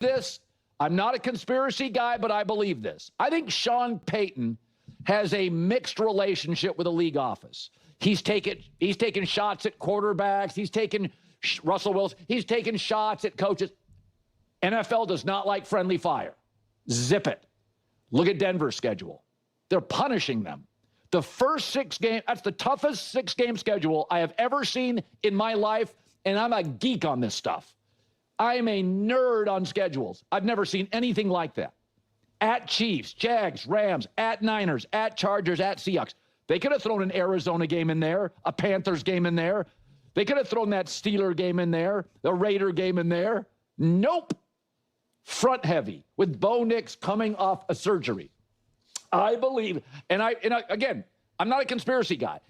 this. I'm not a conspiracy guy, but I believe this. I think Sean Payton has a mixed relationship with the league office. He's taken shots at quarterbacks. He's taken Russell Wilson. He's taken shots at coaches. NFL does not like friendly fire. Zip it. Look at Denver's schedule. They're punishing them. The first 6 games, that's the toughest 6-game schedule I have ever seen in my life, and I'm a geek on this stuff. I am a nerd on schedules. I've never seen anything like that. At Chiefs, Jags, Rams, at Niners, at Chargers, at Seahawks. They could have thrown an Arizona game in there, a Panthers game in there. They could have thrown that Steeler game in there, the Raider game in there. Nope. Front heavy with Bo Nix coming off a surgery. I believe, and again, I'm not a conspiracy guy,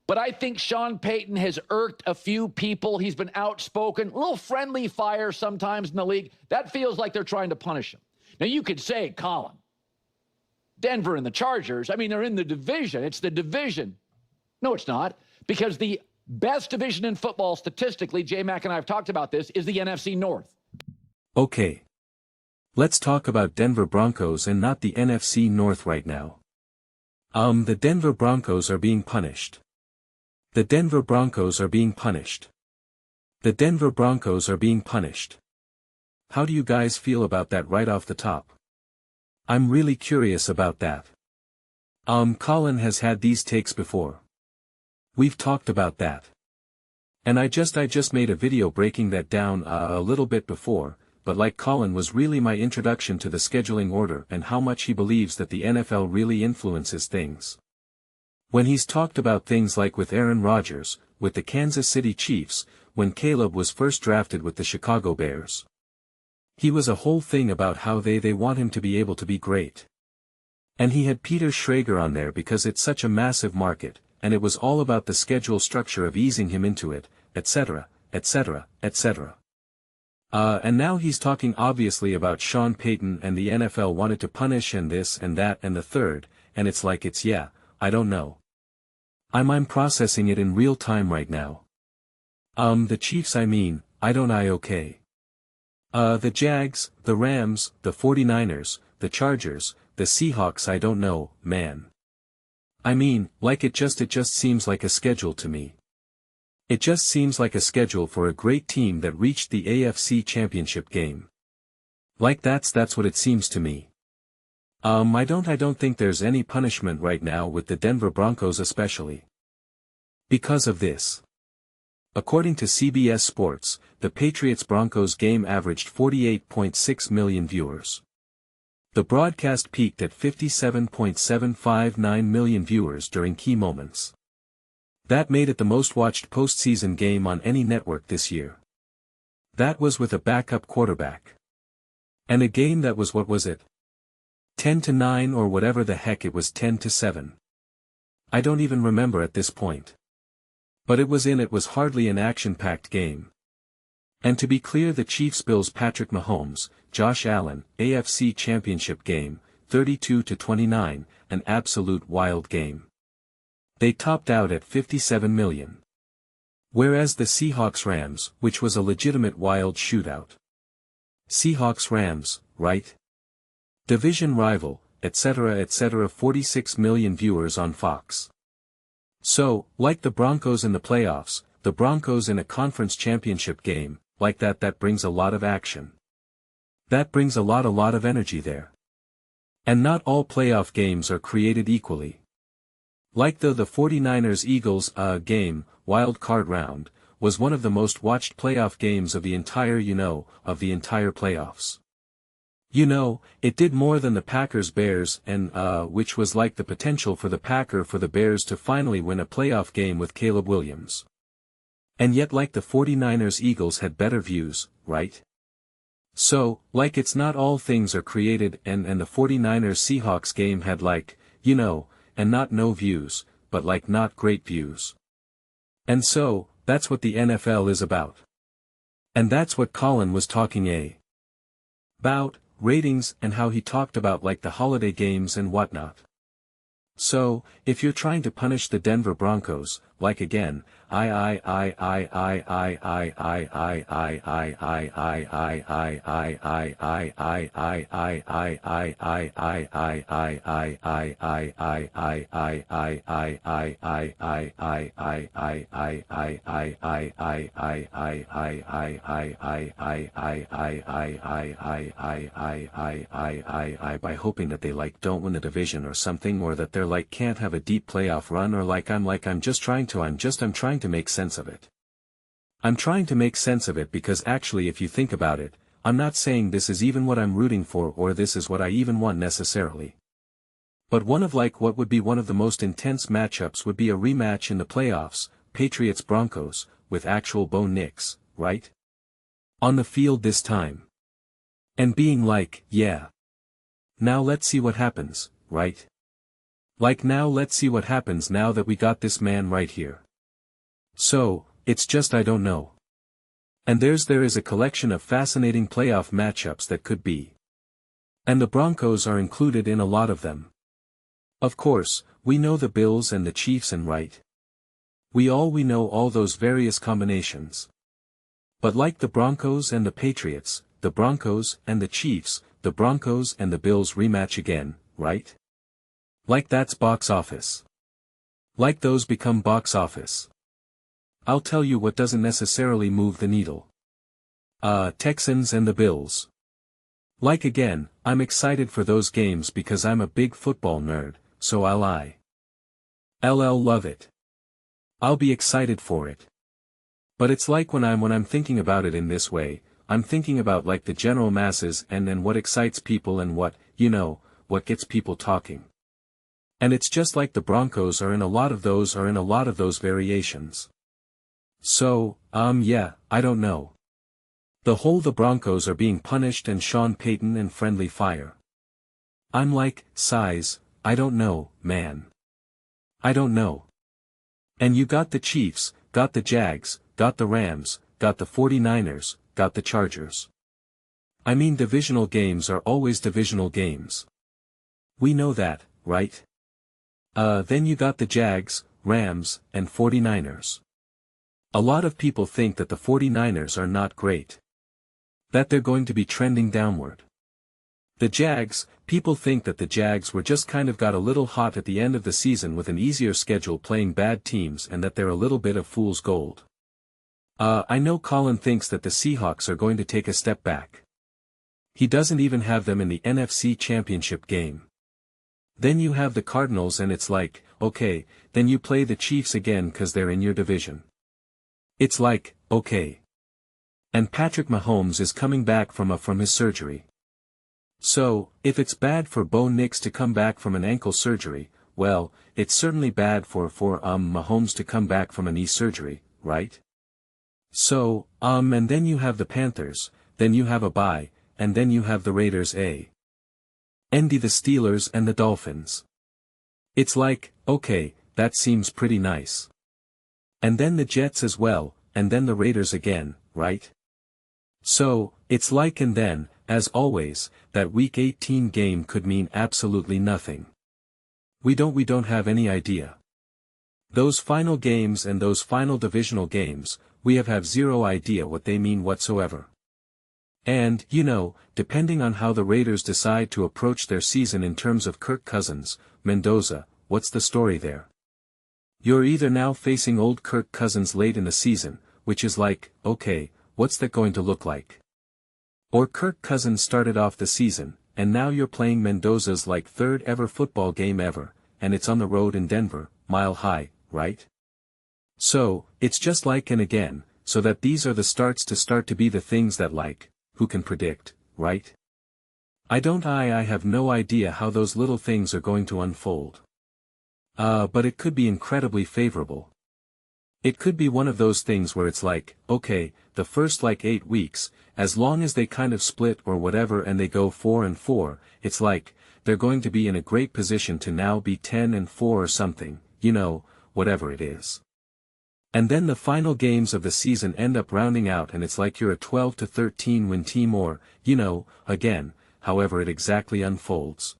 but I think Sean Payton has irked a few people. He's been outspoken, a little friendly fire sometimes in the league. That feels like they're trying to punish him. Now, you could say, Colin, Denver and the Chargers, I mean, they're in the division. It's the division. No, it's not, because the best division in football statistically, J-Mac and I have talked about this, is the NFC North. Okay. Let's talk about Denver Broncos and not the NFC North right now. The Denver Broncos are being punished. The Denver Broncos are being punished. The Denver Broncos are being punished. How do you guys feel about that right off the top? I'm really curious about that. Colin has had these takes before. We've talked about that. And I just made a video breaking that down a little bit before, but like Colin was really my introduction to the scheduling order and how much he believes that the NFL really influences things. When he's talked about things like with Aaron Rodgers, with the Kansas City Chiefs, when Caleb was first drafted with the Chicago Bears. He was a whole thing about how they want him to be able to be great. And he had Peter Schrager on there because it's such a massive market, and it was all about the schedule structure of easing him into it, etc., etc., etc. And now he's talking obviously about Sean Payton and the NFL wanted to punish and this and that and the third, and it's like yeah, I don't know. I'm processing it in real time right now. The Chiefs okay. The Jags, the Rams, the 49ers, the Chargers, the Seahawks I don't know, man. It just seems like a schedule to me. It just seems like a schedule for a great team that reached the AFC Championship game. That's what it seems to me. I don't think there's any punishment right now with the Denver Broncos especially. Because of this. According to CBS Sports, the Patriots-Broncos game averaged 48.6 million viewers. The broadcast peaked at 57.759 million viewers during key moments. That made it the most watched postseason game on any network this year. That was with a backup quarterback. And a game that was 10-9 or whatever the heck it was 10-7. I don't even remember at this point. But it was hardly an action-packed game. And to be clear, the Chiefs-Bills Patrick Mahomes, Josh Allen, AFC Championship game, 32-29, an absolute wild game. They topped out at 57 million. Whereas the Seahawks-Rams, which was a legitimate wild shootout. Seahawks-Rams, right? Division rival, etc., 46 million viewers on Fox. So, like the Broncos in the playoffs, the Broncos in a conference championship game, like that brings a lot of action. That brings a lot of energy there. And not all playoff games are created equally. Like the 49ers-Eagles game, wild card round, was one of the most watched playoff games of the entire playoffs. It did more than the Packers-Bears and which was like the potential for the Bears to finally win a playoff game with Caleb Williams. And yet like the 49ers-Eagles had better views, right? So, it's not all things are created and the 49ers-Seahawks game had and not no views, but not great views. And so, that's what the NFL is about. And that's what Colin was talking about, ratings and how he talked about the holiday games and whatnot. So, if you're trying to punish the Denver Broncos, like again, by hoping that they like don't win the division or something, or that they're like can't have a deep playoff run, or I'm trying to make sense of it. I'm trying to make sense of it because actually if you think about it, I'm not saying this is even what I'm rooting for or this is what I even want necessarily. But what would be one of the most intense matchups would be a rematch in the playoffs, Patriots-Broncos, with actual Bo Nix, right? On the field this time. And being like, yeah. Now let's see what happens, right? Like now let's see what happens now that we got this man right here. So, it's just I don't know. And there is a collection of fascinating playoff matchups that could be. And the Broncos are included in a lot of them. Of course, we know the Bills and the Chiefs and right. We know all those various combinations. But like the Broncos and the Patriots, the Broncos and the Chiefs, the Broncos and the Bills rematch again, right? Like that's box office. Like those become box office. I'll tell you what doesn't necessarily move the needle. Texans and the Bills. Like again, I'm excited for those games because I'm a big football nerd, so I'll love it. I'll be excited for it. But it's like when I'm thinking about it in this way, I'm thinking about like the general masses and then what excites people and what gets people talking. And it's just like the Broncos are in a lot of those variations. So, yeah, I don't know. The Broncos are being punished and Sean Payton and friendly fire. I'm like, size, I don't know, man. I don't know. And you got the Chiefs, got the Jags, got the Rams, got the 49ers, got the Chargers. I mean divisional games are always divisional games. We know that, right? Then you got the Jags, Rams, and 49ers. A lot of people think that the 49ers are not great. That they're going to be trending downward. The Jags, people think that the Jags were just kind of got a little hot at the end of the season with an easier schedule playing bad teams and that they're a little bit of fool's gold. I know Colin thinks that the Seahawks are going to take a step back. He doesn't even have them in the NFC Championship game. Then you have the Cardinals and it's like, okay, then you play the Chiefs again cause they're in your division. It's like, okay. And Patrick Mahomes is coming back from his surgery. So, if it's bad for Bo Nix to come back from an ankle surgery, well, it's certainly bad for Mahomes to come back from a knee surgery, right? So, and then you have the Panthers, then you have a bye, and then you have the Raiders and the Steelers and the Dolphins. It's like, okay, that seems pretty nice. And then the Jets as well, and then the Raiders again, right? So, it's like and then, as always, that Week 18 game could mean absolutely nothing. We don't have any idea. Those final games and those final divisional games, we have zero idea what they mean whatsoever. And, depending on how the Raiders decide to approach their season in terms of Kirk Cousins, Mendoza, what's the story there? You're either now facing old Kirk Cousins late in the season, which is like, okay, what's that going to look like? Or Kirk Cousins started off the season, and now you're playing Mendoza's like third ever football game ever, and it's on the road in Denver, Mile High, right? So, it's just like and again, so that these are the starts to be the things that like, who can predict, right? I have no idea how those little things are going to unfold. But it could be incredibly favorable. It could be one of those things where it's like, okay, the first like 8 weeks, as long as they kind of split or whatever and they go 4-4, it's like, they're going to be in a great position to now be 10-4 or something, whatever it is. And then the final games of the season end up rounding out and it's like you're a 12-13 win team or, again, however it exactly unfolds.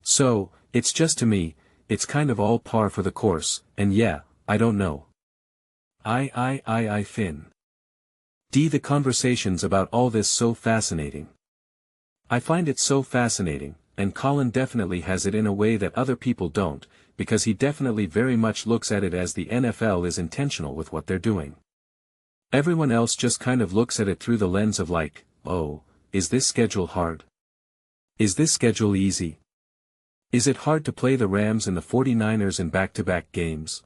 So, it's just to me, it's kind of all par for the course, and yeah, I don't know. Finn. The conversations about all this so fascinating. I find it so fascinating, and Colin definitely has it in a way that other people don't, because he definitely very much looks at it as the NFL is intentional with what they're doing. Everyone else just kind of looks at it through the lens of like, oh, is this schedule hard? Is this schedule easy? Is it hard to play the Rams and the 49ers in back-to-back games?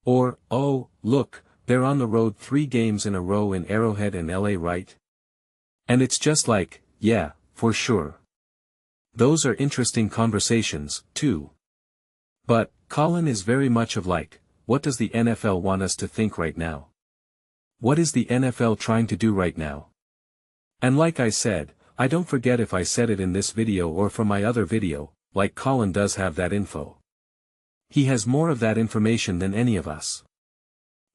Or, oh, look, they're on the road 3 games in a row in Arrowhead and LA, right? And it's just like, yeah, for sure. Those are interesting conversations, too. But, Colin is very much of like, what does the NFL want us to think right now? What is the NFL trying to do right now? And like I said, I don't forget if I said it in this video or from my other video, like Colin does have that info. He has more of that information than any of us.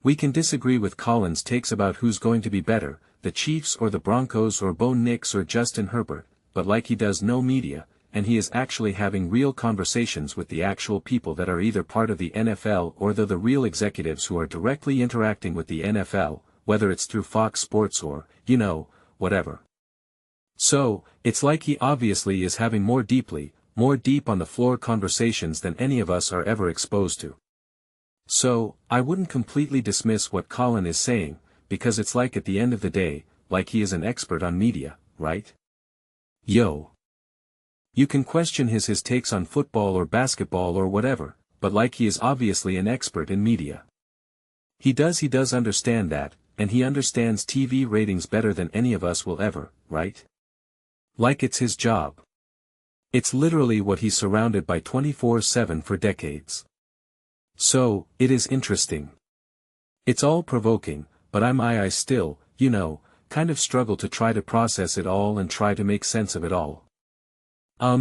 We can disagree with Colin's takes about who's going to be better, the Chiefs or the Broncos or Bo Nix or Justin Herbert, but like he does no media, and he is actually having real conversations with the actual people that are either part of the NFL or they're the real executives who are directly interacting with the NFL, whether it's through Fox Sports or, whatever. So, it's like he obviously is having more deep on the floor conversations than any of us are ever exposed to. So, I wouldn't completely dismiss what Colin is saying, because it's like at the end of the day, like he is an expert on media, right? Yo. You can question his takes on football or basketball or whatever, but like he is obviously an expert in media. He does understand that, and he understands TV ratings better than any of us will ever, right? Like it's his job. It's literally what he's surrounded by 24/7 for decades. So, it is interesting. It's all provoking, but I still, kind of struggle to try to process it all and try to make sense of it all.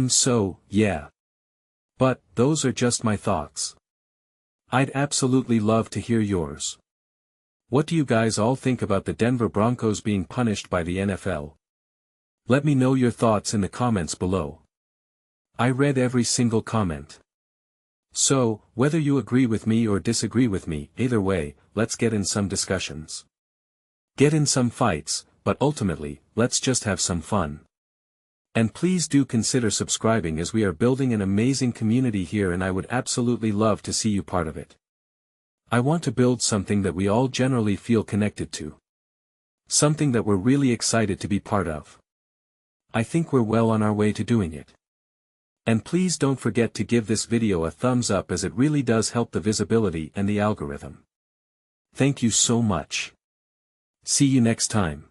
So, yeah. But, those are just my thoughts. I'd absolutely love to hear yours. What do you guys all think about the Denver Broncos being punished by the NFL? Let me know your thoughts in the comments below. I read every single comment. So, whether you agree with me or disagree with me, either way, let's get in some discussions. Get in some fights, but ultimately, let's just have some fun. And please do consider subscribing as we are building an amazing community here and I would absolutely love to see you part of it. I want to build something that we all generally feel connected to. Something that we're really excited to be part of. I think we're well on our way to doing it. And please don't forget to give this video a thumbs up as it really does help the visibility and the algorithm. Thank you so much. See you next time.